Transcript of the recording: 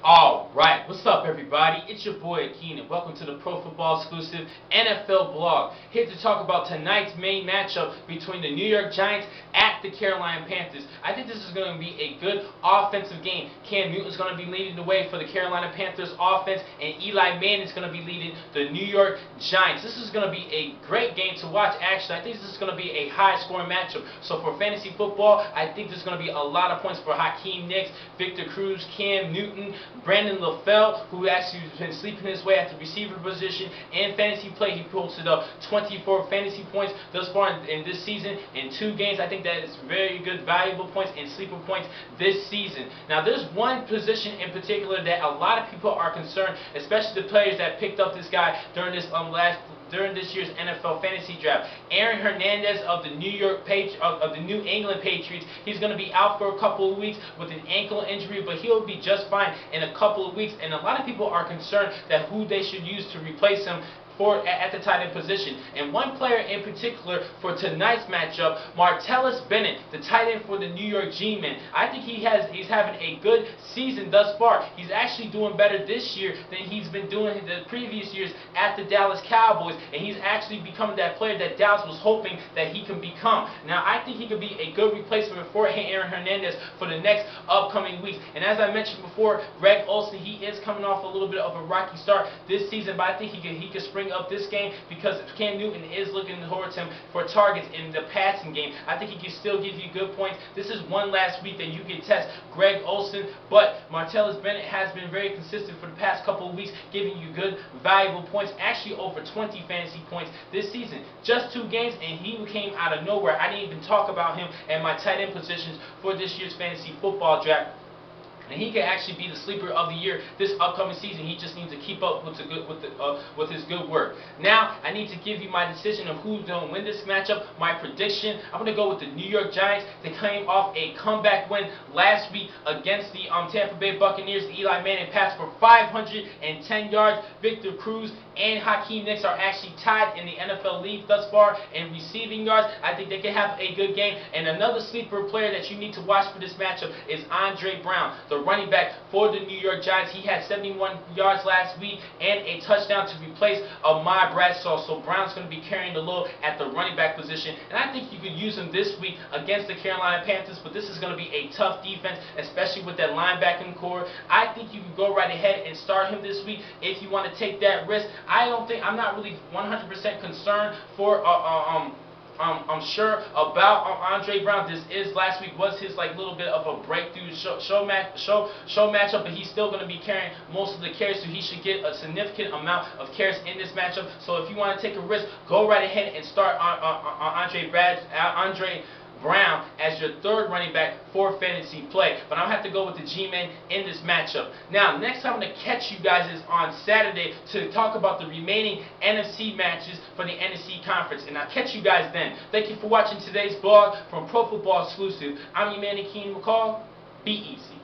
Alright, what's up everybody? It's your boy Keenan. Welcome to the Pro Football Exclusive NFL blog. Here to talk about tonight's main matchup between the New York Giants at the Carolina Panthers. I think this is going to be a good offensive game. Cam Newton's going to be leading the way for the Carolina Panthers offense, and Eli Manning is going to be leading the New York Giants. This is going to be a great game to watch. Actually, I think this is going to be a high-scoring matchup. So for fantasy football, I think there's going to be a lot of points for Hakeem Nicks, Victor Cruz, Cam Newton, Brandon LaFell, who actually has been sleeping his way at the receiver position. In fantasy play, he posted up 24 fantasy points thus far in this season in 2 games. I think that is very good, valuable points and sleeper points this season. Now, there's one position in particular that a lot of people are concerned, especially the players that picked up this guy during this year's NFL fantasy draft. Aaron Hernandez of the New England Patriots. He's going to be out for a couple of weeks with an ankle injury, but he'll be just fine in a couple of weeks. And a lot of people are concerned that who they should use to replace him at the tight end position. And one player in particular for tonight's matchup, Martellus Bennett, the tight end for the New York G-Men. I think he's having a good season thus far. He's actually doing better this year than he's been doing in the previous years at the Dallas Cowboys, and he's actually becoming that player that Dallas was hoping that he can become. Now, I think he could be a good replacement for Aaron Hernandez for the next upcoming weeks. And as I mentioned before, Greg Olsen, he is coming off a little bit of a rocky start this season, but I think he could spring up this game because Cam Newton is looking towards him for targets in the passing game. I think he can still give you good points. This is one last week that you can test Greg Olsen, but Martellus Bennett has been very consistent for the past couple of weeks, giving you good, valuable points, actually over 20 fantasy points this season. Just 2 games, and he came out of nowhere. I didn't even talk about him and my tight end positions for this year's fantasy football draft. And he can actually be the sleeper of the year this upcoming season. He just needs to keep up with his good work. Now, I need to give you my decision of who's going to win this matchup. My prediction, I'm going to go with the New York Giants. They came off a comeback win last week against the Tampa Bay Buccaneers. Eli Manning passed for 510 yards. Victor Cruz and Hakeem Nicks are actually tied in the NFL league thus far in receiving yards. I think they can have a good game. And another sleeper player that you need to watch for this matchup is Andre Brown, the running back for the New York Giants. He had 71 yards last week and a touchdown to replace Ahmad Bradshaw. So Brown's going to be carrying the load at the running back position. And I think you could use him this week against the Carolina Panthers, but this is going to be a tough defense, especially with that linebacking core. I think you can go right ahead and start him this week if you want to take that risk. I'm not really 100% concerned for I'm sure about Andre Brown. This is last week was his little bit of a breakthrough show matchup, but he's still going to be carrying most of the carries, so he should get a significant amount of carries in this matchup. So if you want to take a risk, go right ahead and start Andre Brown as your 3rd running back for fantasy play. But I'm going to have to go with the G-Men in this matchup. Now, next time I'm going to catch you guys is on Saturday to talk about the remaining NFC matches for the NFC Conference. And I'll catch you guys then. Thank you for watching today's blog from Pro Football Exclusive. I'm your man, Keenan McCall. Be easy.